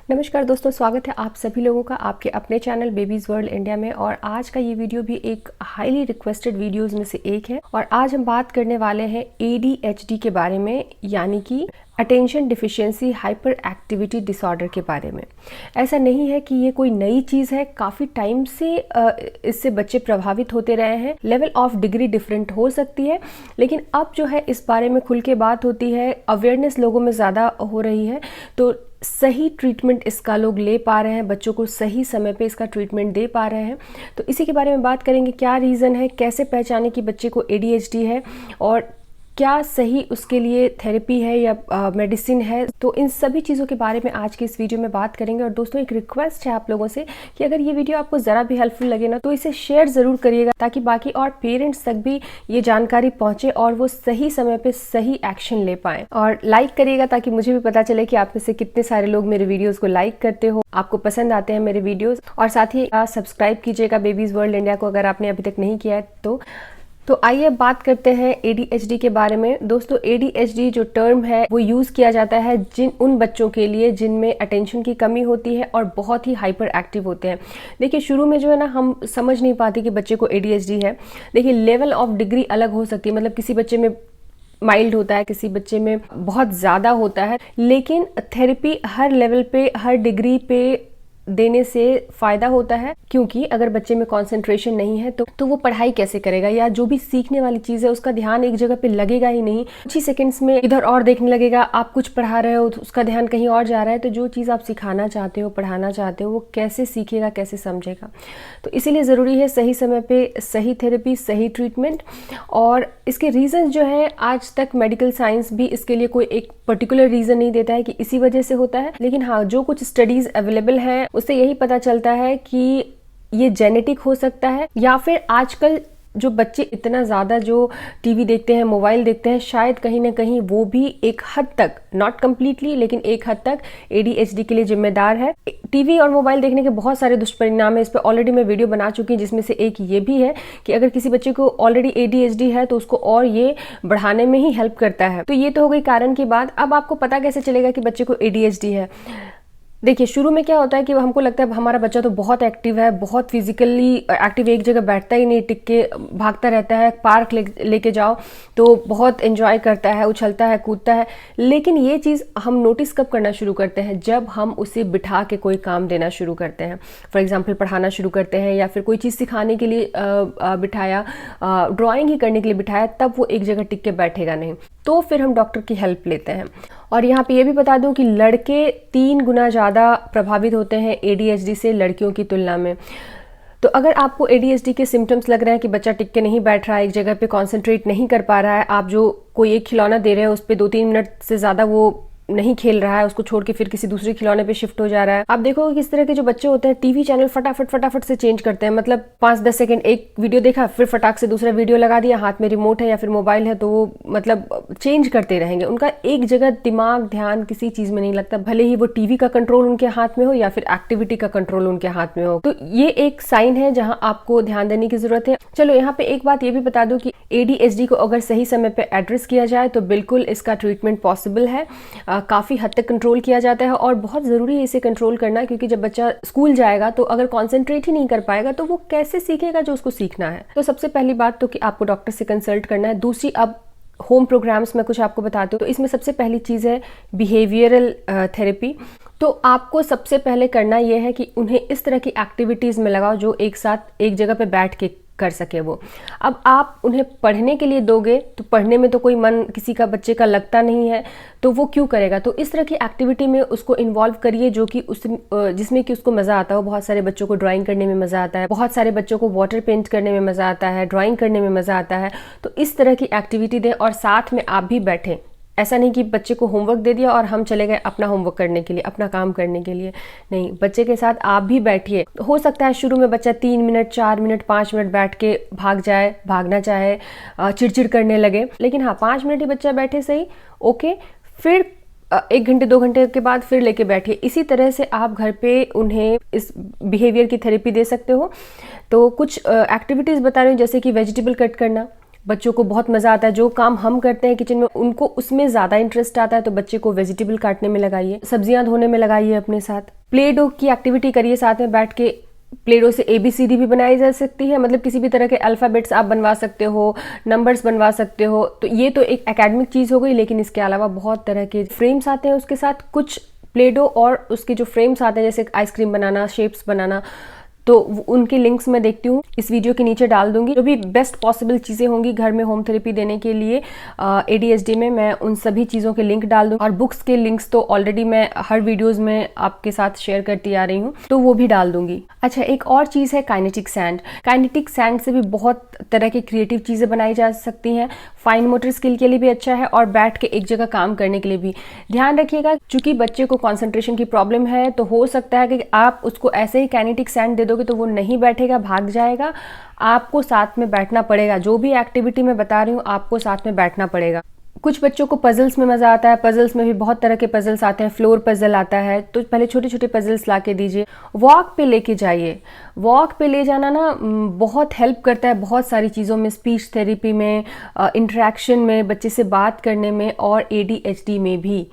नमस्कार दोस्तों, स्वागत है आप सभी लोगों का आपके अपने चैनल बेबीज़ वर्ल्ड इंडिया में। और आज का ये वीडियो भी एक हाईली रिक्वेस्टेड वीडियोस में से एक है। और आज हम बात करने वाले हैं ADHD के बारे में, यानी कि attention deficiency hyper activity disorder के बारे में। ऐसा नहीं है कि ये कोई नई चीज़ है, काफ़ी टाइम से इससे बच्चे प्रभावित होते रहे हैं। लेवल ऑफ डिग्री डिफरेंट हो सकती है, लेकिन अब जो है इस बारे में खुल के बात होती है, अवेयरनेस लोगों में ज़्यादा हो रही है, तो सही ट्रीटमेंट इसका लोग ले पा रहे हैं, बच्चों को सही समय पे इसका ट्रीटमेंट दे पा रहे हैं। तो इसी के बारे में बात करेंगे, क्या रीज़न है, कैसे पहचाने कि बच्चे को ADHD है और क्या सही उसके लिए थेरेपी है या मेडिसिन है। तो इन सभी चीज़ों के बारे में आज के इस वीडियो में बात करेंगे। और दोस्तों, एक रिक्वेस्ट है आप लोगों से कि अगर ये वीडियो आपको ज़रा भी हेल्पफुल लगे ना, तो इसे शेयर ज़रूर करिएगा, ताकि बाकी और पेरेंट्स तक भी ये जानकारी पहुंचे और वो सही समय पे सही एक्शन ले पाएँ। और लाइक करिएगा ताकि मुझे भी पता चले कि आप में से कितने सारे लोग मेरे वीडियोज़ को लाइक करते हो, आपको पसंद आते हैं मेरे वीडियोज़। और साथ ही सब्सक्राइब कीजिएगा बेबीज़ वर्ल्ड इंडिया को, अगर आपने अभी तक नहीं किया है तो आइए बात करते हैं ADHD के बारे में। दोस्तों, ADHD जो टर्म है वो यूज़ किया जाता है उन बच्चों के लिए जिनमें अटेंशन की कमी होती है और बहुत ही हाइपर एक्टिव होते हैं। देखिए, शुरू में जो है ना, हम समझ नहीं पाते कि बच्चे को ADHD है। देखिए, लेवल ऑफ डिग्री अलग हो सकती है, मतलब किसी बच्चे में माइल्ड होता है, किसी बच्चे में बहुत ज़्यादा होता है, लेकिन थेरेपी हर लेवल पे, हर डिग्री पे देने से फायदा होता है। क्योंकि अगर बच्चे में कंसंट्रेशन नहीं है तो वो पढ़ाई कैसे करेगा, या जो भी सीखने वाली चीज़ है उसका ध्यान एक जगह पे लगेगा ही नहीं। कुछ ही सेकंड्स में इधर और देखने लगेगा, आप कुछ पढ़ा रहे हो तो उसका ध्यान कहीं और जा रहा है। तो जो चीज़ आप सिखाना चाहते हो, पढ़ाना चाहते हो, वो कैसे सीखेगा, कैसे समझेगा। तो इसीलिए ज़रूरी है सही समय पे सही थेरेपी, सही ट्रीटमेंट। और इसके रीज़न जो है, आज तक मेडिकल साइंस भी इसके लिए कोई एक पर्टिकुलर रीज़न नहीं देता है कि इसी वजह से होता है। लेकिन हाँ, जो कुछ स्टडीज़ अवेलेबल हैं उससे यही पता चलता है कि ये जेनेटिक हो सकता है, या फिर आजकल जो बच्चे इतना ज़्यादा जो टीवी देखते हैं, मोबाइल देखते हैं, शायद कहीं ना कहीं वो भी एक हद तक, नॉट कम्प्लीटली लेकिन एक हद तक ADHD के लिए जिम्मेदार है। टीवी और मोबाइल देखने के बहुत सारे दुष्परिणाम है, इस पर ऑलरेडी मैं वीडियो बना चुकी हूँ, जिसमें से एक ये भी है कि अगर किसी बच्चे को ऑलरेडी ADHD है तो उसको और ये बढ़ाने में ही हेल्प करता है। तो ये तो हो गई कारण की बात। अब आपको पता कैसे चलेगा कि बच्चे को ADHD है? देखिए, शुरू में क्या होता है कि हमको लगता है हमारा बच्चा तो बहुत एक्टिव है, बहुत फिजिकली एक्टिव, एक जगह बैठता ही नहीं, टिक के भागता रहता है, पार्क लेके जाओ तो बहुत एंजॉय करता है, उछलता है, कूदता है। लेकिन ये चीज़ हम नोटिस कब करना शुरू करते हैं? जब हम उसे बिठा के कोई काम देना शुरू करते हैं। फॉर एग्जाम्पल, पढ़ाना शुरू करते हैं या फिर कोई चीज़ सिखाने के लिए बिठाया, ड्राइंग ही करने के लिए बिठाया, तब वो एक जगह टिक के बैठेगा नहीं। तो फिर हम डॉक्टर की हेल्प लेते हैं। और यहाँ पे ये भी बता दूं कि लड़के 3 गुना ज़्यादा प्रभावित होते हैं ADHD से लड़कियों की तुलना में। तो अगर आपको ADHD के सिम्टम्स लग रहे हैं कि बच्चा टिक के नहीं बैठ रहा है, एक जगह पे कॉन्सेंट्रेट नहीं कर पा रहा है, आप जो कोई एक खिलौना दे रहे हो उस पर 2-3 मिनट से ज़्यादा वो नहीं खेल रहा है, उसको छोड़ के फिर किसी दूसरे खिलौने पे शिफ्ट हो जा रहा है, आप देखोगे किस तरह के जो बच्चे होते हैं टीवी चैनल फटाफट से चेंज करते हैं। मतलब 5-10 सेकंड एक वीडियो देखा, फिर फटाक से दूसरा वीडियो लगा दिया, हाथ में रिमोट है या फिर मोबाइल है, तो वो मतलब चेंज करते रहेंगे। उनका एक जगह दिमाग, ध्यान किसी चीज़ में नहीं लगता, भले ही वो टीवी का कंट्रोल उनके हाथ में हो या फिर एक्टिविटी का कंट्रोल उनके हाथ में हो। तो ये एक साइन है जहाँ आपको ध्यान देने की जरूरत है। चलो, यहाँ पे एक बात ये भी बता दूं कि ADHD को अगर सही समय पे एड्रेस किया जाए तो बिल्कुल इसका ट्रीटमेंट पॉसिबल है। काफ़ी हद तक कंट्रोल किया जाता है, और बहुत ज़रूरी है इसे कंट्रोल करना, क्योंकि जब बच्चा स्कूल जाएगा तो अगर कॉन्सेंट्रेट ही नहीं कर पाएगा तो वो कैसे सीखेगा जो उसको सीखना है। तो सबसे पहली बात तो कि आपको डॉक्टर से कंसल्ट करना है। दूसरी, अब होम प्रोग्राम्स में कुछ आपको बताती हूँ। तो इसमें सबसे पहली चीज़ है बिहेवियरल थेरेपी। तो आपको सबसे पहले करना यह है कि उन्हें इस तरह की एक्टिविटीज़ में लगाओ जो एक साथ एक जगह पे बैठ के कर सके वो। अब आप उन्हें पढ़ने के लिए दोगे तो पढ़ने में तो कोई मन किसी का बच्चे का लगता नहीं है, तो वो क्यों करेगा? तो इस तरह की एक्टिविटी में उसको इन्वॉल्व करिए जो कि जिसमें कि उसको मज़ा आता हो। बहुत सारे बच्चों को ड्राइंग करने में मज़ा आता है, बहुत सारे बच्चों को वाटर पेंट करने में मज़ा आता है, ड्राइंग करने में मज़ा आता है। तो इस तरह की एक्टिविटी दें और साथ में आप भी बैठें। ऐसा नहीं कि बच्चे को होमवर्क दे दिया और हम चले गए अपना होमवर्क करने के लिए, अपना काम करने के लिए। नहीं, बच्चे के साथ आप भी बैठिए। हो सकता है शुरू में बच्चा 3 मिनट, 4 मिनट, 5 मिनट बैठ के भाग जाए, भागना चाहे, चिड़चिड़ करने लगे, लेकिन हाँ, 5 मिनट ही बच्चा बैठे, सही, ओके। फिर 1 घंटे 2 घंटे के बाद फिर लेके बैठिए। इसी तरह से आप घर पे उन्हें इस बिहेवियर की थेरेपी दे सकते हो। तो कुछ एक्टिविटीज़ बता रही हूँ, जैसे कि वेजिटेबल कट करना। बच्चों को बहुत मज़ा आता है, जो काम हम करते हैं किचन में उनको उसमें ज़्यादा इंटरेस्ट आता है, तो बच्चे को वेजिटेबल काटने में लगाइए, सब्जियां धोने में लगाइए अपने साथ। प्ले डो की एक्टिविटी करिए, साथ में बैठ के प्ले डो से ABCD भी बनाई जा सकती है, मतलब किसी भी तरह के अल्फ़ाबेट्स आप बनवा सकते हो, नंबर्स बनवा सकते हो। तो ये तो एक एकेडमिक चीज़ हो गई, लेकिन इसके अलावा बहुत तरह के फ्रेम्स आते हैं उसके साथ। कुछ प्ले डो और उसके जो फ्रेम्स आते हैं, जैसे आइसक्रीम बनाना, शेप्स बनाना, तो उनके लिंक्स मैं देखती हूँ, इस वीडियो के नीचे डाल दूंगी। जो भी बेस्ट पॉसिबल चीज़ें होंगी घर में होम थेरेपी देने के लिए ADHD में, मैं उन सभी चीज़ों के लिंक डाल दूँगी। और बुक्स के लिंक्स तो ऑलरेडी मैं हर वीडियोज़ में आपके साथ शेयर करती आ रही हूँ, तो वो भी डाल दूंगी। अच्छा, एक और चीज़ है काइनेटिक सैंड। काइनेटिक सैंड से भी बहुत तरह की क्रिएटिव चीज़ें बनाई जा सकती हैं। फाइन मोटर स्किल के लिए भी अच्छा है और बैठ के एक जगह काम करने के लिए भी। ध्यान रखिएगा, चूंकि बच्चे को कॉन्सेंट्रेशन की प्रॉब्लम है, तो हो सकता है कि आप उसको ऐसे ही काइनेटिक सैंड दे दोगे तो वो नहीं बैठेगा, भाग जाएगा। आपको साथ में बैठना पड़ेगा। जो भी एक्टिविटी मैं बता रही हूँ, आपको साथ में बैठना पड़ेगा। कुछ बच्चों को पजल्स में मज़ा आता है। पजल्स में भी बहुत तरह के पजल्स आते हैं। फ्लोर पजल आता है, तो पहले छोटे छोटे पजल्स ला के दीजिए। वॉक पे लेके जाइए। वॉक पे ले जाना ना बहुत हेल्प करता है बहुत सारी चीज़ों में, स्पीच थेरेपी में, इंटरेक्शन में, बच्चे से बात करने में, और ADHD में भी।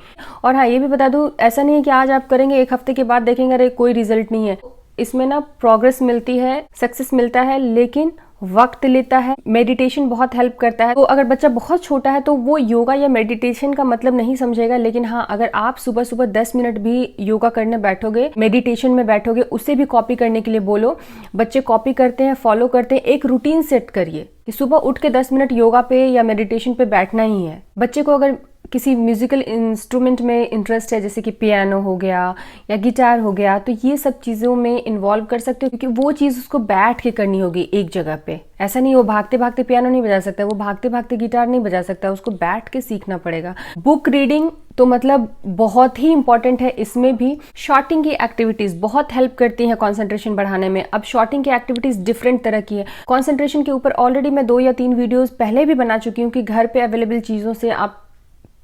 और हाँ, ये भी बता दूँ, ऐसा नहीं है कि आज आप करेंगे, एक हफ्ते के बाद देखेंगे अरे कोई रिजल्ट नहीं है। इसमें ना प्रोग्रेस मिलती है, सक्सेस मिलता है, लेकिन वक्त लेता है। मेडिटेशन बहुत हेल्प करता है। तो अगर बच्चा बहुत छोटा है तो वो योगा या मेडिटेशन का मतलब नहीं समझेगा, लेकिन हाँ, अगर आप सुबह सुबह 10 मिनट भी योगा करने बैठोगे, मेडिटेशन में बैठोगे, उसे भी कॉपी करने के लिए बोलो। बच्चे कॉपी करते हैं, फॉलो करते हैं। एक रूटीन सेट करिए कि सुबह उठ के 10 मिनट योगा पे या मेडिटेशन पे बैठना ही है। बच्चे को अगर किसी म्यूजिकल इंस्ट्रूमेंट में इंटरेस्ट है, जैसे कि पियानो हो गया या गिटार हो गया, तो ये सब चीज़ों में इन्वॉल्व कर सकते हो, क्योंकि वो चीज़ उसको बैठ के करनी होगी एक जगह पे। ऐसा नहीं, वो भागते भागते पियानो नहीं बजा सकता, वो भागते भागते गिटार नहीं बजा सकता, उसको बैठ के सीखना पड़ेगा। बुक रीडिंग तो मतलब बहुत ही इंपॉर्टेंट है। इसमें भी शॉर्टिंग की एक्टिविटीज़ बहुत हेल्प करती हैं कंसंट्रेशन बढ़ाने में। अब शॉर्टिंग की एक्टिविटीज़ डिफरेंट तरह की है। कंसंट्रेशन के ऊपर ऑलरेडी मैं 2 या 3 वीडियोज़ पहले भी बना चुकी हूँ कि घर पे अवेलेबल चीज़ों से आप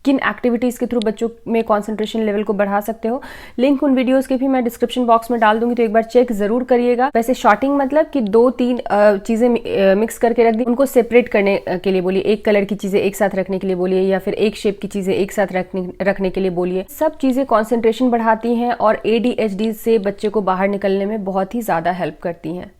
किन एक्टिविटीज़ के थ्रू बच्चों में कंसंट्रेशन लेवल को बढ़ा सकते हो। लिंक उन वीडियोस के भी मैं डिस्क्रिप्शन बॉक्स में डाल दूंगी, तो एक बार चेक जरूर करिएगा। वैसे शॉर्टिंग मतलब कि 2-3 चीज़ें मिक्स करके रख दी, उनको सेपरेट करने के लिए बोलिए। एक कलर की चीज़ें एक साथ रखने के लिए बोलिए, या फिर एक शेप की चीज़ें एक साथ रखने के लिए बोलिए। सब चीज़ें कॉन्सेंट्रेशन बढ़ाती हैं और ADHD से बच्चे को बाहर निकलने में बहुत ही ज़्यादा हेल्प करती हैं।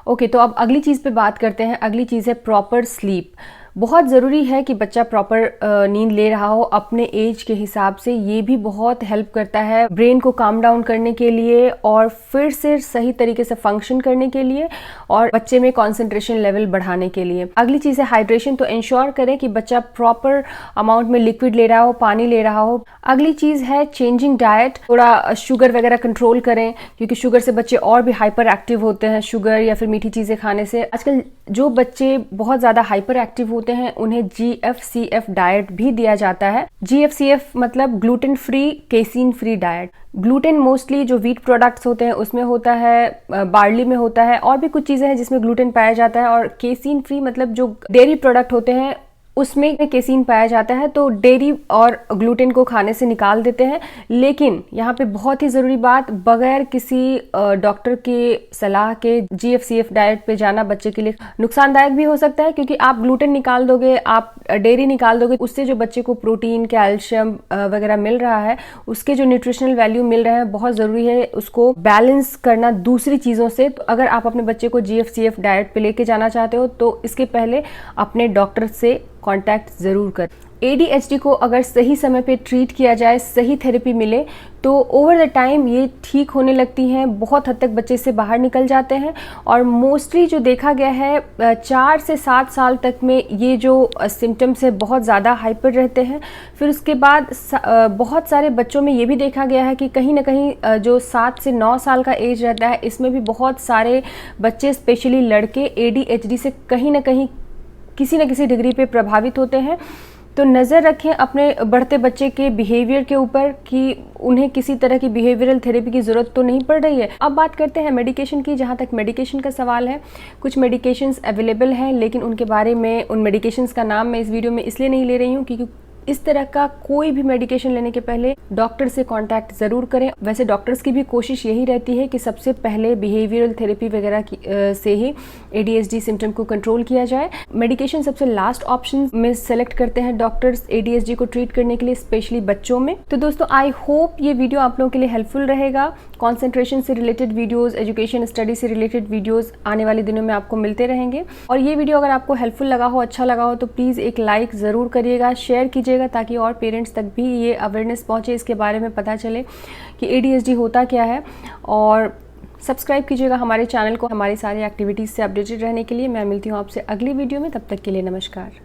ओके, तो अब अगली चीज़ पे बात करते हैं। अगली चीज़ है प्रॉपर स्लीप। बहुत ज़रूरी है कि बच्चा प्रॉपर नींद ले रहा हो अपने एज के हिसाब से। ये भी बहुत हेल्प करता है ब्रेन को काम डाउन करने के लिए और फिर से सही तरीके से फंक्शन करने के लिए और बच्चे में कंसंट्रेशन लेवल बढ़ाने के लिए। अगली चीज़ है हाइड्रेशन। तो इंश्योर करें कि बच्चा प्रॉपर अमाउंट में लिक्विड ले रहा हो, पानी ले रहा हो। अगली चीज़ है चेंजिंग डाइट। थोड़ा शुगर वगैरह कंट्रोल करें, क्योंकि शुगर से बच्चे और भी हाइपर एक्टिव होते हैं। शुगर या फिर मीठी चीज़ें खाने से आजकल जो बच्चे बहुत ज़्यादा हाइपर एक्टिव होते हैं उन्हें GFCF डाइट भी दिया जाता है। GFCF मतलब gluten free, casein free diet. Gluten mostly जो व्हीट प्रोडक्ट्स होते हैं उसमें होता है, बार्ली में होता है, और भी कुछ चीज़ें हैं जिसमें ग्लूटेन पाया जाता है। और केसीन फ्री मतलब जो डेयरी प्रोडक्ट होते हैं उसमें केसीन पाया जाता है। तो डेयरी और ग्लूटेन को खाने से निकाल देते हैं। लेकिन यहाँ पे बहुत ही ज़रूरी बात, बगैर किसी डॉक्टर के सलाह के GFCF डाइट पे जाना बच्चे के लिए नुकसानदायक भी हो सकता है, क्योंकि आप ग्लूटेन निकाल दोगे, आप डेयरी निकाल दोगे, उससे जो बच्चे को प्रोटीन, कैल्शियम वगैरह मिल रहा है, उसके जो न्यूट्रिशनल वैल्यू मिल रहे हैं, बहुत ज़रूरी है उसको बैलेंस करना दूसरी चीज़ों से। तो अगर आप अपने बच्चे को GFCF डाइट पे लेके जाना चाहते हो तो इसके पहले अपने डॉक्टर से कांटेक्ट ज़रूर कर। ADHD को अगर सही समय पे ट्रीट किया जाए, सही थेरेपी मिले, तो ओवर द टाइम ये ठीक होने लगती हैं। बहुत हद तक बच्चे से बाहर निकल जाते हैं। और मोस्टली जो देखा गया है 4 से 7 साल तक में ये जो सिम्टम्स है बहुत ज़्यादा हाइपर रहते हैं। फिर उसके बाद बहुत सारे बच्चों में ये भी देखा गया है कि कहीं ना कहीं जो 7 से 9 साल का एज रहता है, इसमें भी बहुत सारे बच्चे, स्पेशली लड़के, ADHD से कहीं ना कहीं किसी न किसी डिग्री पे प्रभावित होते हैं। तो नज़र रखें अपने बढ़ते बच्चे के बिहेवियर के ऊपर कि उन्हें किसी तरह की बिहेवियरल थेरेपी की ज़रूरत तो नहीं पड़ रही है। अब बात करते हैं मेडिकेशन की। जहाँ तक मेडिकेशन का सवाल है, कुछ मेडिकेशंस अवेलेबल हैं, लेकिन उनके बारे में, उन मेडिकेशंस का नाम मैं इस वीडियो में इसलिए नहीं ले रही हूँ क्योंकि इस तरह का कोई भी मेडिकेशन लेने के पहले डॉक्टर से कांटेक्ट ज़रूर करें। वैसे डॉक्टर्स की भी कोशिश यही रहती है कि सबसे पहले बिहेवियरल थेरेपी वगैरह से ही ADHD सिम्टम को कंट्रोल किया जाए। मेडिकेशन सबसे लास्ट ऑप्शन में सेलेक्ट करते हैं डॉक्टर्स ADHD को ट्रीट करने के लिए, स्पेशली बच्चों में। तो दोस्तों आई होप ये वीडियो आप लोगों के लिए हेल्पफुल रहेगा। कॉन्सेंट्रेशन से रिलेटेड वीडियोज़, एजुकेशन स्टडी से रिलेटेड वीडियोज़ आने वाले दिनों में आपको मिलते रहेंगे। और ये वीडियो अगर आपको हेल्पफुल लगा हो, अच्छा लगा हो, तो प्लीज़ एक लाइक ज़रूर करिएगा, शेयर कीजिएगा ताकि और पेरेंट्स तक भी ये अवेयरनेस पहुँचे, इसके बारे में पता चले कि ADHD होता क्या है। और सब्सक्राइब कीजिएगा हमारे चैनल को हमारी सारी एक्टिविटीज़ से अपडेटेड रहने के लिए। मैं मिलती हूँ आपसे अगली वीडियो में, तब तक के लिए नमस्कार।